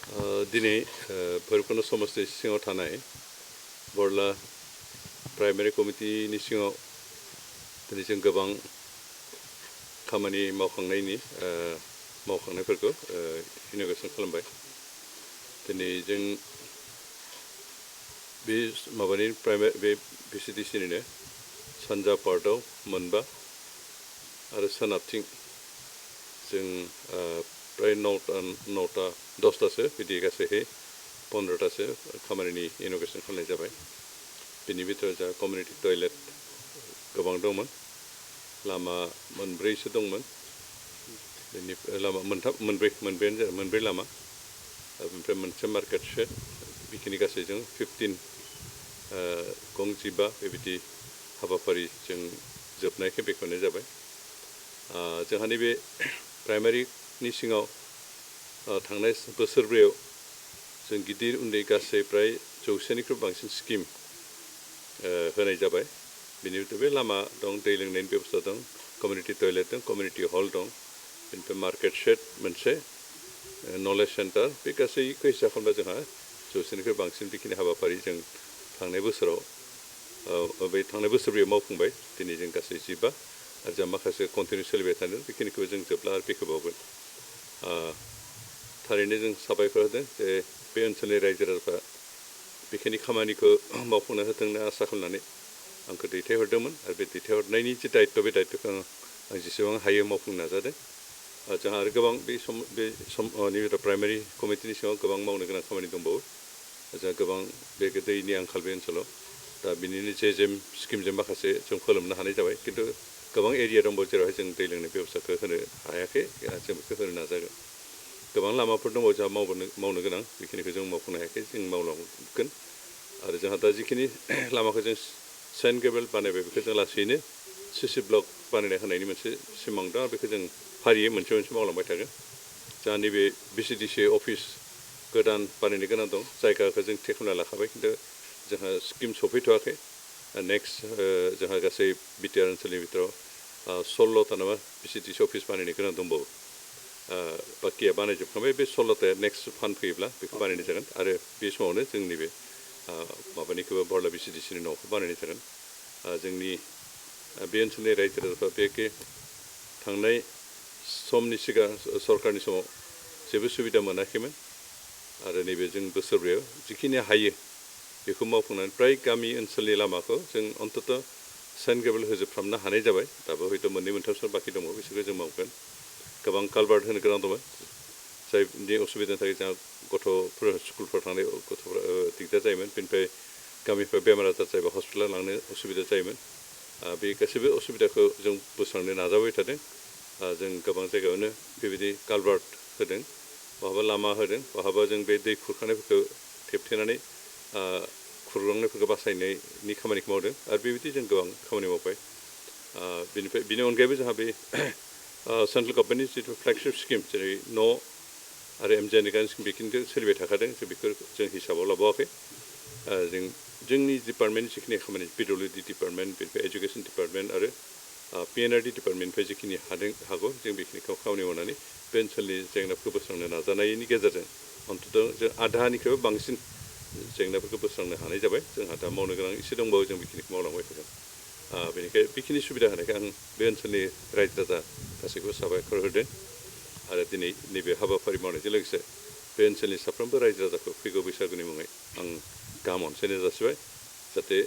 दिनै भैरबकुन्द समस्ति सिङाव थानाय बरला प्राइमारि कमिटिनि सिङाव दिनै जों गोबां खामानि मावखांनायफोरखौ इन'ग्रेसन खालामबाय। दिनै जों बे माबानि बे VCDCनिनो सानजा पार्टआव मोनबा आरो सोनाबथिं जों प्राय 10थासो बिदि गासैहाय 15थासो खामानिनि इन'ग्रेसन खालामनाय जाबाय। बिनि बिथोराव जा कमिउनिटि टयलेट गोबां दंमोन, लामा मोनब्रैसो दंमोन, लामा मोनब्रै लामा, ओमफ्राय मोनसे मार्केट शेड, बेखिनि गासैजों 15 गं 15 बेबायदि हाबाफारिजों जोबनायखाय बेखेवनाय जाबाय। जोंहा नैबे प्राइमारिनि सिङाव थांनाय बोसोरब्रैयाव जों गिदिर उन्दै गासै प्राय 100निख्रुइ बांसिन स्किम होनाय जाबाय। बेनि बे लामा दं, दै लोंनायनि बेबस्था दं, कमिउनिटि टयलेट दं, कमिउनिटि हल दं, बेनिफ्राय मार्केट शेड मोनसे, नलेज सेन्टार, बे गासैखौ हिसाब खालामब्ला जोंहा 100निख्रुइ बांसिन बेखिनि हाबाफारि जों थांनाय बोसोरब्रैयाव मावफुंबाय। दिनै जों गासै 12 आरो जों माखासे कन्टिनिउ सोलिबाय थादों, बेखिनिखौ जों जोबला आरो बेखेवबावगोन। थारैनो जों साबायखर होदों जे बे ओनसोलनि रायजो राजाफ्रा बेखिनि खामानिखौ मावफुंनो होथों होनना आसा खालामनानै आंखौ दैथायहरदोंमोन आरो बे दैथायहरनायनि जे दायित्व, बे दायित्वखौ आं जेसेबां हायो मावफुंनो नाजादों। जोंहा आरो गोबां नैबे प्राइमारि कमिटिनि सिङाव गोबां मावनो गोनां खामानि दंबावो। जोंहा गोबां बे दैनि आंखाल बे ओनसोलाव, दा बिनिनो जेम स्किमजों माखासे जों फोलोमनो हानाय जाबाय, खिन्थु गोबां एरिया दंबावो जेरावहाय जों दै लोंनाय बेबस्थाखौ होनो हायाखै, जों बेखौ होनो नाजागोन। गोबां लामाफोर दंबावो जोंहा मावनो गोनां, बेखिनिखौ जों मावफुंनो हायाखै, जों मावलांगोन। आरो जोंहा दा जिखिनि लामाखौ जों सेन्ट गेबेल बानायबाय, बेखौ जों लासैनो CC ब्लक बानायना होनायनि मोनसे सिमां दं, आरो बेखौ जों फारियै मोनसे मोनसे मावलांबाय थागोन। जोंहा नैबे VCDC अफिस गोदान बानायनो गोनां दं, जायगाखौ जों थि खालामना लाखाबाय, खिन्थु जोंहा स्किम सफैथ'वाखै। नेक्स्ट जोंहा गासै बिटिआर ओनसोलनि बिथोराव 16था नामा VCDC अफिस बानायनो गोनां दंबावो। बाखिया बानायजोबखांबाय, बे 16थाया नेक्स्ट फान्ड फैयोब्ला बेखौ बानायनाय जागोन, आरो बे समावनो जोंनि बे माबानिखौबो बरला VCDCनि न'खौ बानायनाय जागोन। जोंनि बे ओनसोलनि रायजो राजाफ्रा बेखि थांनाय समनि सिगां सरकारनि समाव जेबो सुबिदा मोनाखैमोन, आरो नैबे जों बोसोरब्रैयाव जिखिनि हायो बेखौ मावफुंनानै फ्राय गामि ओनसोलनि लामाखौ जों अन्तत सेन्ट गेबेल होजोबफ्रामनो हानाय जाबाय। दाबो हयथ' मोननै मोनथामसो बाखि दङ, बिसोरखौ जों मावगोन। गोबां कालभार्ट होनो गोनां दंमोन, जायनि असुबिदानि थाखाय जोंहा गथ'फोर स्कुलफ्राव थांनाय गथ'फ्रा दिगदार जायोमोन। बेनिफ्राय गामिफ्राव बेमार आजार जायोबा हस्पिटालाव लांनो असुबिदा जायोमोन। बे गासैबो असुबिदाखौ जों बोस्रांनो नाजाबाय थादों। जों गोबां जायगायावनो बेबायदि कालभार्ट होदों, बहाबा लामा होदों, बहाबा जों बे दै खुरखानायफोरखौ थेबथेनानै खुरलांनायफोरखौ बासायनायनि खामानिखौ मावदों, आरो बेबायदि जों गोबां खामानि मावबाय। बेनि अनगायैबो जोंहा बे सेन्ट्रेल गभर्नमेन्टनि जिथु फ्लेगशिप स्किम, जेरै न' आरो MGNREGA स्किम, बेखिनिखौ सोलिबाय थाखादों, बेखौ जों हिसाबाव लाबावाखै। जोंनि डिपार्टमेन्टनि जिखिनि खामानि, PWD डिपार्टमेन्ट, बेनिफ्राय एजुकेसन डिपार्टमेन्ट आरो PNRD डिपार्टमेन्टनिफ्राय जिखिनि हागौ जों बेखिनिखौ खामानि मावनानै बे ओनसोलनि जेंनाफोरखौ बोस्रांनो नाजानायनि गेजेरजों अन्तत जों आधानिख्रुइबो बांसिन जेंनाफोरखौ बोस्रांनो हानाय जाबाय। जोंहा दा मावनो गोनां एसे दंबावो, जों बेखिनिखौ मावलांबाय थागोन। बेनिखायनो बेखिनि सुबिदा होनायखाय आं बे ओनसोलनि रायजो राजा गासैखौबो साबायखर होदों, आरो दिनै नैबे हाबाफारि मावनायजों लोगोसे बे ओनसोलनि साफ्रोमबो रायजो राजाखौ फैगौ बैसागुनि मुङै आं गाहाम अनसायनाय जासिबाय, जाहाथे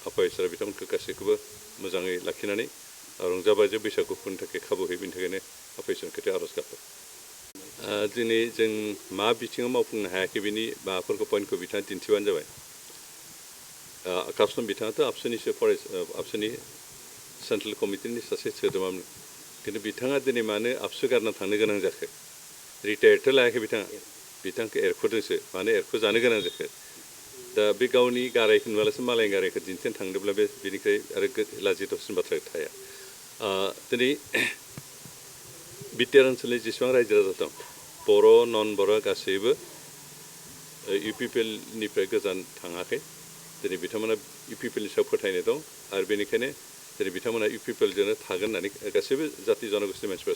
आफा इसोरा बिथांमोनखौ गासैखौबो मोजाङै लाखिनानै रंजा बाजा बैसागु खुंनो थाखाय खाबु होयो। बेनि थाखायनो आफा इसोरनि खाथियाव आर'ज गाबबाय। दिनै जों मा बिथिङाव मावफुंनो हायाखै बेनि माबाफोरखौ पइन्टखौ बिथाङा दिन्थिबानो जाबाय। कास्टम बिथाङाथ' आबसुनि सेन्ट्रेल कमिटिनि सासे सोद्रोमामोन, खिन्थु बिथाङा दिनै मानो आबसु गारना थांनो गोनां जाखो? रिटायार्डथ' लायाखै बिथांखौ एरख'दोंसो, मानो एरख'जानो गोनां जाखो? दा बे गावनि गारायखौ नुवालासे मालायनि गारायखौ दिन्थिनो थांदोंब्ला बेनिफ्राय आरो लाजिथावसिन बाथ्रा थाया। दिनै बिटिआर ओनसोलनि जेसेबां रायजो राजा दं, बर' नन बर' गासैबो UPPLनिफ्राय गोजान थाङाखै। दिनै बिथांमोना UPPLनि सायाव फोथायनाय दं, आरो बेनिखायनो दिनै बिथांमोना UPPLजोंनो थागोन होननानै गासैबो जाथि जनगोष्ठीनि मानसिफ्रा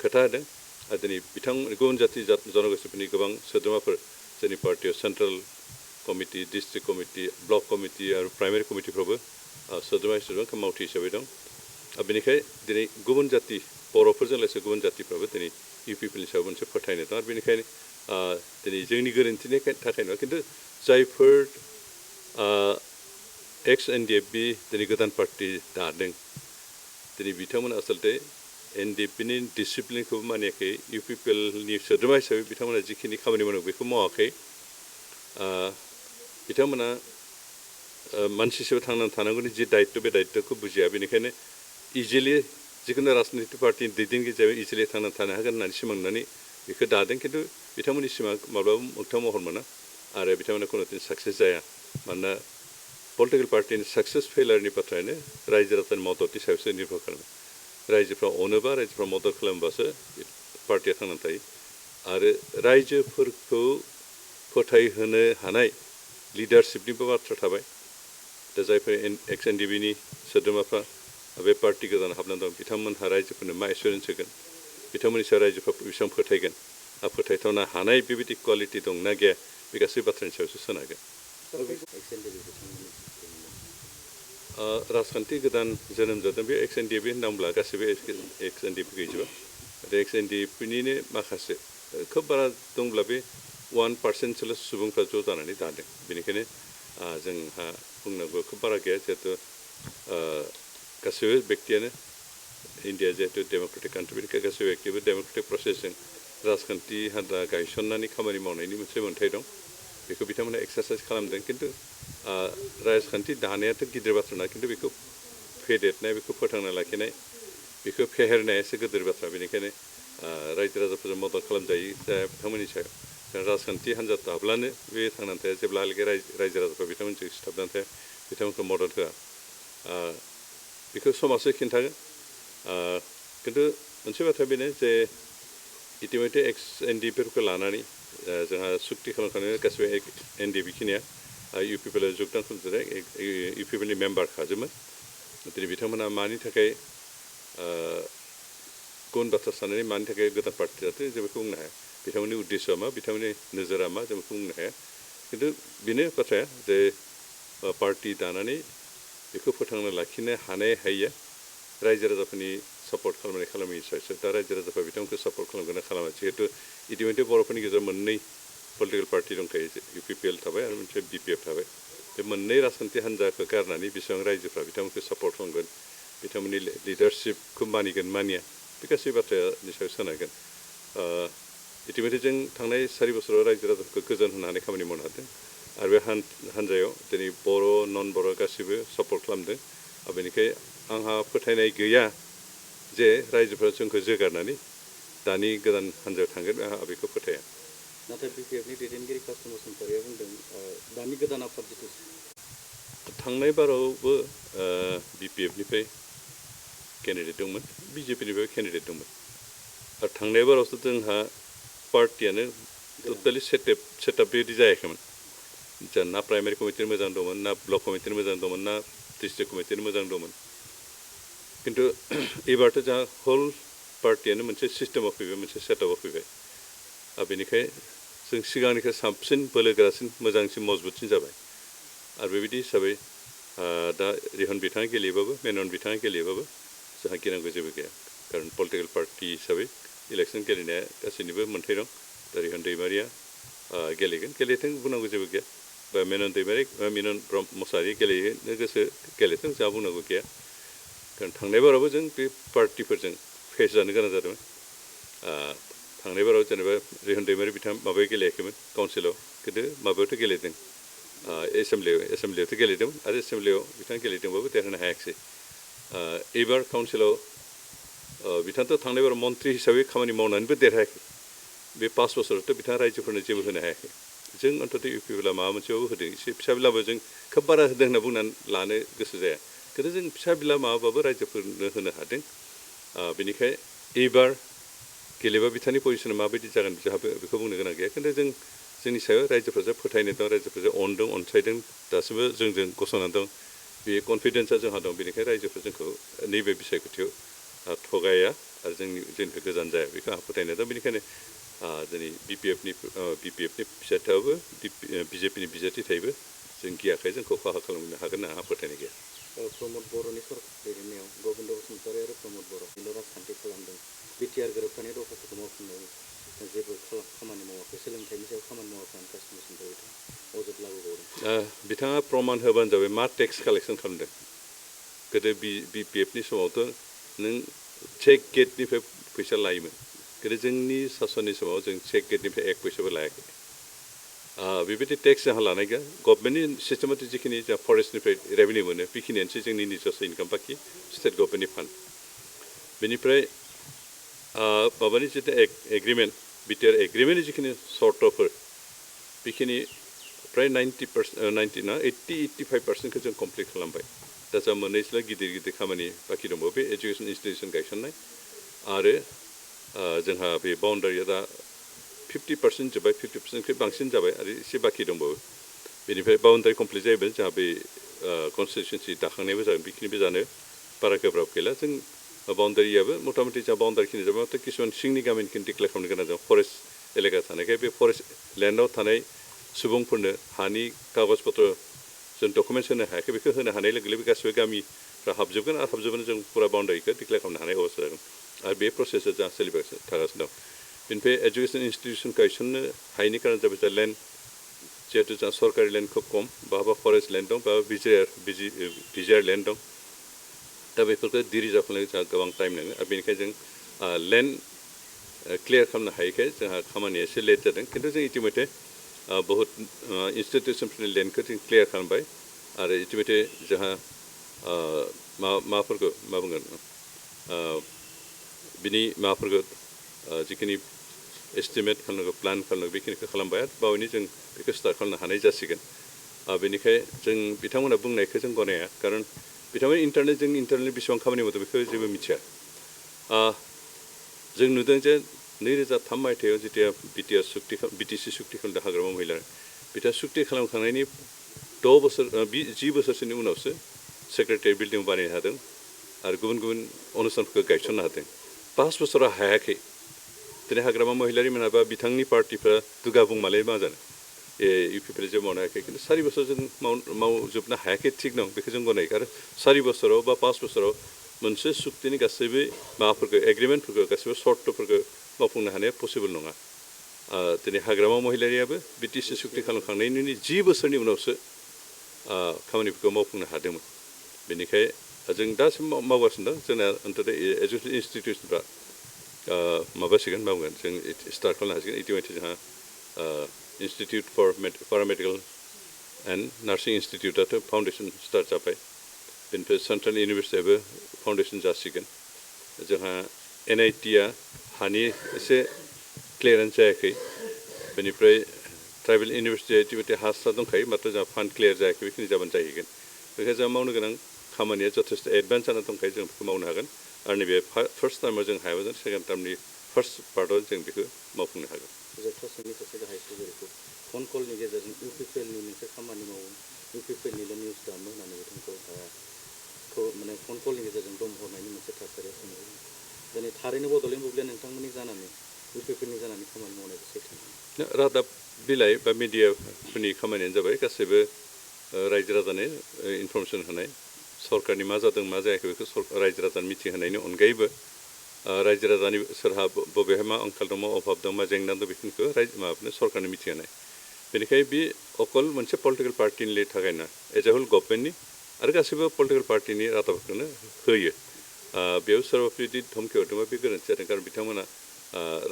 खोथा होदों। दिनै बिथां गुबुन जाथि जनगोष्ठीफोरनि गोबां सोद्रोमाफोर जोंनि पार्टियाव central committee district committee block committee आरो प्राइमारि कमिटिफ्रावबो सोद्रोमा हिसाबै मावथि हिसाबै दं बेनिखाय दिनै गुबुन जाथि बर'फोरजों लोगोसे गुबुन जातिफ्राबो दिनै इउपिपिएलनि सायाव मोनसे फोथायनाय दं आरो बेनिखायनो दिनै जोंनि गोरोन्थिनि थाखाय नङा खिन्थु जायफोर एक्स एनडिएफबि दिनै गोदान पार्टि दादों दिनै बिथांमोना आसलते एनडिएफबिनि डिसिप्लिनखौ मानियाखै इउपिपिएलनि सोद्रोमा हिसाबै बिथांमोना जिखिनि खामानि मावनांगौ बेखौ मावाखै बिथांमोना मानसि हिसाबै थांनानै थानांगौनि जि दायित्व बे दायित्वखौ बुजिया बेनिखायनो इजिलि जिखुनु राजनितिक पार्टिनि दैदेनगिरि जाबाय इजिलि थांनानै थानो हागोन होननानै सिमां नुनानै बेखौ दादों खिन्थु बिथांमोननि सिमां माब्लाबा मोगथां महर मोना आरो बिथांमोना खुनुदिन साक्सेस जाया मानोना पलिटिकेल पार्टिनि साक्सेस फेलारनि बाथ्रायानो रायजो राजानि मददनि सायावसो निर्भर खालामो रायजोफ्रा अनोबा रायजोफ्रा मदद खालामबासो पार्टिया थांनानै थायो आरो रायजोफोरखौ फोथायहोनो हानाय लिडारशिपनिबो बाथ्रा थाबाय दा जायफोर एक्स एनडिएफबिनि सोद्रोमाफ्रा बे पार्टि गोदान हाबनानै दं बिथांमोनहा रायजोफोरनो मा एसुरेन्स होगोन बिथांमोननि सायाव रायजोफ्रा बेसेबां फोथायगोन फोथायथावनो हानाय बेबायदि कुवालिटि दं ना गैया बे गासै बाथ्रानि सायावसो सोनारगोन राजखान्थि गोदान जोनोम जादों बे एक्स एनडिएफबि होनना गासैबो एक्स एनडिएफबि गैजोबा आरो एक्स एनडिएफबिनिनो माखासे खोब बारा दंब्ला बे 1% सुबुंफ्रा ज' जानानै दादों बेनिखायनो जोंहा बुंनांगौ खोब बारा गैया जिहेतु गासैबो व्यक्तियानो इन्डिया जिहेतु डेम'क्रेटिक कान्ट्रि बेनिखाय गासैबो व्यक्तिबो डेम'क्रेटिक प्रसेसजों राजखान्थि हान्जा गायसननानै खामानि मावनायनि मोनसे मोन्थाय दं बेखौ बिथांमोना एक्सारसाइज खालामदों खिन्थु राजखान्थि दानायाथ' गिदिर बाथ्रा नङा खिन्थु बेखौ फेदेरनाय बेखौ फोथांना लाखिनाय बेखौ फेहेरनाया एसे गिदिर बाथ्रा बेनिखायनो रायजो राजाफोरजों मदद खालामजायो जाया बिथांमोननि सायाव राजखान्थि हान्जा दाब्लानो बे थांनानै थाया जेब्लाहालागै रायजो राजाफ्रा बिथांमोनजों सिथाबनानै थाया बिथांमोनखौ मदद होआ बेखौ समाजसो खिन्थागोन खिन्थु मोनसे बाथ्रा बेनो जे इतिमধ্যে एक्स एनडिएफबिफोरखौ लानानै जोंहा सुक्ति खालामखानाय गासिबो एनडिएफबि इउपिपिएलआव जगदान खालामजादों इउपिपिएलनि मेम्बार खाजोबमोन दिनै बिथांमोना मानि थाखाय गुबुन बाथ्रा साननानै मानि थाखाय गोदान पार्टि जादों जों बेखौ बुंनो हाया बिथांमोननि उद्देश्यआ मा बिथांमोननि नोजोरा मा जों बेखौ बुंनो हाया खिन्थु बेनो बाथ्राया जे पार्टि दानानै बेखौ फोथांना लाखिनो हानाय हायिया रायजो राजाफोरनि सापर्ट खालामनाय खालामै सायावसो दा रायजो राजाफ्रा बिथांमोनखौ सापर्ट खालामगोन ना खालामा जिहेतु इतिमধ্যে बर'फोरनि गेजेराव मोननै पलिटिकेल पार्टि दंखायो इउपिपिएल थाबाय आरो मोनसे बिपिएफ थाबाय बे मोननै राजखान्थि हान्जाखौ गारनानै बेसेबां रायजोफ्रा बिथांमोनखौ सापर्ट खालामगोन बिथांमोननि लिडारशिपखौ मानिगोन मानिया बे गासै बाथ्रानि सायाव सोनारगोन इतिमধ্যে जों थांनाय 4 बोसोराव रायजो राजाफोरखौ गोजोन होनो हानाय खामानि मावनो हादों आरो बे हान्जायाव दिनै बर' नन बर' गासैबो सापर्ट खालामदों आरो बेनिखाय आंहा फोथायनाय गैया जे रायजोफ्रा जोंखौ जोगारनानै दानि गोदान हान्जायाव थांगोन आंहा बेखौ फोथाया नाथाय बिपिएफनि दैदेनगिरि कासम बसुमतारिया बुंदों दानि गोदान आफाद जिथु थांनाय बारावबो बिपिएफनिफ्राय केन्डिडेट दंमोन बिजेपिनिफ्राय केन्डिडेट दंमोन आरो थांनाय बारावसो जोंहा पार्टियानो टटेलि सेटआप बेबायदि जायाखैमोन जा ना प्राइमारि कमिटिनि मोजां दंमोन ना ब्लक कमिटिनि मोजां दंमोन ना डिस्ट्रिक्ट कमिटिनि मोजां दंमोन खिन्थु एबारथ' जोंहा हल पार्टियानो मोनसे सिस्टेमाव फैबाय मोनसे सेटआपआव फैबाय आरो बेनिखाय जों सिगांनिफ्राय साबसिन बोलोगोरासिन मोजांसिन मजबुतसिन जाबाय आरो बेबायदि हिसाबै दा रिहन बिथाङा गेलेयोबाबो मेनन बिथाङा गेलेयोबाबो जोंहा गिनांगौ जेबो गैया खारन पलिटिकेल पार्टि हिसाबै इलेक्सन गेलेनाया गासैनिबो मोन्थाय दं दा रिहन दैमारिया गेलेगोन गेलेथों बुंनांगौ जेबो गैया बा मेनन दैमारि मेनन मुसाहारि गेलेनो गोसो गेलेथों जोंहा बुंनांगौ गैया खारन थांनाय बारावबो जों बे पार्टिफोरजों फेस जानो गोनां जादोंमोन थांनाय बाराव जेनेबा रिहन दैमारि बिथाङा माबायाव गेलेयाखैमोन काउन्सिलाव खिन्थु माबायावथ' गेलेदों एसेम्ब्लियावथ' गेलेदोंमोन आरो एसेम्ब्लियाव बिथाङा गेलेदोंबाबो देरहानो हायाखिसै एबार काउन्सिलाव बिथाङाथ' थांनाय बाराव मन्त्रि हिसाबै खामानि मावनानैबो देरहायाखै बे 5 बोसोरावथ' बिथाङा रायजोफोरनो जेबो होनो हायाखै जों अन्तत इउपिपिएलआ माबा मोनसेबाबो होदों एसे फिसाब्लाबो जों खोब बारा होदों होनना बुंनानै लानो गोसो जाया खिन्थु जों फिसा बिला माबाबाबो रायजोफोरनो होनो हादों बेनिखाय एबार गेलेबा बिथांनि पजिसना माबायदि जागोन बेखौ बुंनो गोनां गैया खिन्थु जोंनि सायाव रायजोफोरा फोथायनाय दं रायजोफोरा अनदों अनसायदों दासिमबो जोंजों गसंनानै दं बे कनफिडेन्सआ जोंहा दं बेनिखायनो रायजोफोरा जोंखौ नैबे बिसायख'थियाव थगाया आरो जोंनिफ्राय गोजान जाया बेखौ आं फोथायनाय दं। बेनिखायनो दिनै बिपिएफनि फिसाथायाबो बिजेपिनि बिजाथिथायबो जों गियाखै जोंखौ खहा खालामनो हागोन होनना आंहा फोथायनाय गैया। प्रमद बर'नि सरकार दैदेननायाव गबिन्द बसुमतारी आरो प्रमद बर'निल' राजखान्थि खालामदों। बिटिआर गोरोबथानि दफाफोरखौ मावफुंनायाव जेबो खामानि मावाखै, सोलोंथाइनि सायाव खामानि मावाखै होनना कासि बसुमतारी बिथाङा अजद लाबोबावदों। बिथाङा प्रमाण होबानो जाबाय मा टेक्स कालेक्सन खालामदों। गोदो बिपिएफनि समावथ' नों चेक गेटनिफ्राय फैसा लायोमोन। गोदो जोंनि सासननि समाव जों चेक गेटनिफ्राय एक फैसाबो लायाखै। बेबायदि टेक्स जोंहा लानाय गैया। गभर्नमेन्टनि सिस्टेमाटिक जिखिनि जोंहा फरेस्टनिफ्राय रेभिनिउ मोनो बेखिनियानोसै जोंनि निजस्व इनकाम, बाखि स्टेट गभर्नमेन्टनि फान्ड। बेनिफ्राय माबानि जितु एग्रिमेन्ट बिटिआर एग्रिमेन्टनि जिखिनि सर्तफोर बेखिनि फ्राय 85% जों कमप्लिट खालामबाय। दा जोंहा मोननैसोल' गिदिर गिदिर खामानि बाखि दंबावो, बे एजुकेसन इन्स्टिटिउसन गायसननाय आरो जोंहा बे बाउन्डारिया दा 50% जोब्बाय, 50%निख्रुइ बांसिन जाबाय आरो एसे बाखि दंबावो। बेनिफ्राय बाउन्डारि कमप्लिट जायोब्ला जोंहा बे कनस्टिटिउन्सि दाखांनायबो जागोन, बेखिनिबो जानो बारा गोब्राब गैला। जों बाउन्डारियाबो मथा मथि जोंहा बाउन्डारिखिनि जाबाय, माथ्र' किसुमान सिंनि गामिनिखिनि डिक्लेयार खालामनो गोनां जादों। फरेस्ट एलेका थानायखाय बे फरेस्ट लेन्डआव थानाय सुबुंफोरनो हानि कागज पत्र जों डकुमेन्टस होनो हायाखै, बेखौ होनो हानाय लोगो लोगो गासिबो गामिफ्रा हाबजोबगोन आरो हाबजोबनानै जों फुरा बाउन्डारिखौ डिक्लेयार खालामनो हानाय अबस्था जागोन। आरो बे प्रसेसा जोंहा सोलिबाय थागासिनो दं। बेनिफ्राय एजुकेसन इन्स्टिटिउसन गायसननो हायैनि कारन जाबाय जोंहा लेन्ड, जिहेतु जोंहा सरकारि लेन्ड खोब खम, बहाबा फरेस्ट लेन्ड दं, बहाबा बिजिआर लेन्ड दं। दा बेफोरखौ डिरिजार्भ खालामनो जोंहा गोबां टाइम नाङो आरो बेनिखायनो जों लेन्ड क्लियार खालामनो हायैखाय जोंहा खामानिया एसे लेट जादों। खिन्थु जों इतिमধ্যे बहुत इन्स्टिटिउसनफोरनि लेन्डखौ जों क्लियार खालामबाय आरो इतिमধ্যे जोंहा माबाफोरखौ मा बुंगोन बिनि माबाफोरखौ जिखिनि एस्टिमेट खालामनांगौ, प्लान खालामनांगौ बेखिनिखौ खालामबाय आरो बावैनो जों बेखौ स्टार्ट खालामनो हानाय जासिगोन। बेनिखाय जों बिथांमोना बुंनायखौ जों गनाया, खारन बिथांमोन जों इन्टारनेल बेसेबां खामानि मावदों बेखौ जेबो मिथिया। जों नुदों जे 2003 मायथाइयाव जेथिया बिटिसि सुक्ति खालामदों हाग्रामा महिलारि, बिथाङा सुक्ति खालामखांनायनि 10 बोसोरसोनि उनावसो सेक्रेटारियेट बिल्डिं बानायनो हादों आरो गुबुन गुबुन अनुस्थानफोरखौ गायसननो हादों। 5 बोसोराव हायाखै। दिनै हाग्रामा महिलारि मोनाबा बिथांनि पार्टिफ्रा दुगा बुंमालाय मा जानो, इउपिपिएल जे मावनो हायाखै, खिन्थु 4 बोसोर जों मावजोबनो हायाखै, थिग दं, बेखौ जों गनायो। आरो 4 बोसोराव बा 5 बोसोराव मोनसे सुक्तिनि गासैबो माबाफोरखौ एग्रिमेन्टफोरखौ गासैबो सर्तफोरखौ मावफुंनो हानाया पसिबोल नङा। दिनै हाग्रामा महिलारियाबो बिटिसि सुक्ति खालामखांनायनि 10 बोसोरनि उनावसो खामानिफोरखौ मावफुंनो हादोंमोन। बेनिखाय जों दासिम मावगासिनो दं। जोंना अन्तत' एजुकेसन इन्स्टिटिउसनफ्रा माबासिगोन, मावगोन, जों स्टार्ट खालामनो हासिगोन। इतिमধ্যे जोंहा institute for paramedical and nursing इन्स्टिटिउटआथ' फाउन्डेसन स्टार्ट जाबाय। बेनिफ्राय सेन्ट्रेल इउनिभार्सिटियाबो फाउन्डेसन जासिगोन। जोंहा NITआ हानि एसे क्लियारेन्स जायाखै। बेनिफ्राय ट्राइबेल इउनिभार्सिटिया इतिमধ্যे हास्रा दंखायो, मात्र जोंहा फान्ड क्लियार जायाखै, बेखिनि जाबानो जाहैगोन। बेनिखायनो जोंहा मावनो गोनां खामानिया जथेस्थ' एडभान्स जाना दंखायो, जों बेखौ मावनो हागोन। आरो नैबे फार्स्ट टार्माव जों हायाबा जों सेकेन्ड टार्मनि फार्स्ट पार्टआव जों बेखौ मावफुंनो हागोन। जोबथा सोंनि सासे गाहाय सुजुरिखौ फन कलनि गेजेरजों इउपिपिएलनि मोनसे खामानि मावो, इउपिपिएलनिल' निउस दामो होननानै बिथांखौ माने फन कलनि गेजेरजों दम हरनायनि मोनसे थासारिया सोमजिदों। दिनै थारैनो बड'लेण्ड बुब्लिया नोंथांमोननि जानानै इउपिपिएलनि जानानै खामानि मावनायखौ सैथो नङा। रादाब बिलाइ बा मिडियाफोरनि खामानियानो जाबाय गासैबो रायजो राजानो इनफरमेसन होनाय, सरकारनि मा जादों मा जायाखै बेखौ रायजो राजानो मिथिहोनायनि अनगायैबो रायजो राजानि सोरहा बबेहाय मा आंखाल दं, मा अभाब दं, मा जेंना दं बेखिनिखौ माबानो सरकारनो मिथिहोनाय। बेनिखायनो बे अकल मोनसे पलिटिकेल पार्टिनि थाखाय ना, एज ए हल गभर्नमेन्टनि आरो गासैबो पलिटिकेल पार्टिनि रादाबफोरखौनो होयो। बेयाव सोरबाफोर जुदि धमकि हरदोंबा बे गोरोन्थि जादों, खारन बिथांमोना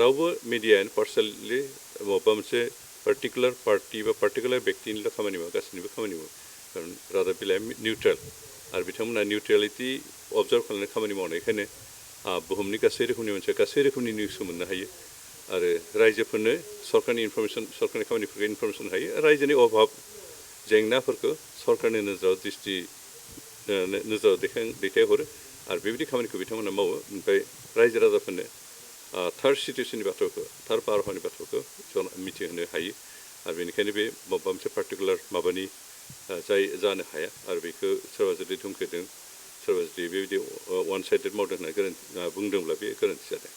रावबो मिडियानो पार्सनेलि बबेबा मोनसे पार्टिकुलार पार्टि बा पार्टिकुलार व्यक्तिनिल' खामानि मावा, गासैनिबो खामानि मावो। खारन रादाब बिलाइआ निउट्रेल आरो बिथांमोना निउट्रेलिटि अबजार्भ खालामनानै खामानि मावनायखायनो बुहुमनि गासै रोखोमनि निउसखौ मोननो हायो आरो रायजोफोरनो सरकारनि खामानिफोरखौ इनफरमेसन हायो। रायजोनि अभाब जेंनाफोरखौ सरकारनि नोजोराव दैथायहरो आरो बेबायदि खामानिखौ बिथांमोना मावो। ओमफ्राय रायजो राजाफोरनो थार्ड सिटुवेसननि बाथ्राखौ, थार्ड बारहावानि बाथ्राखौ मिथिहोनो हायो। आरो बेनिखायनो बे माबा मोनसे पार्टिकुलार माबानि जानो हाया। आरो बेखौ सोरबा जुदि धमकिदों सोरबा जुदि बेबायदि वान साइडेड मावदों होनना बुंदोंब्ला बे गोरोन्थि जादों।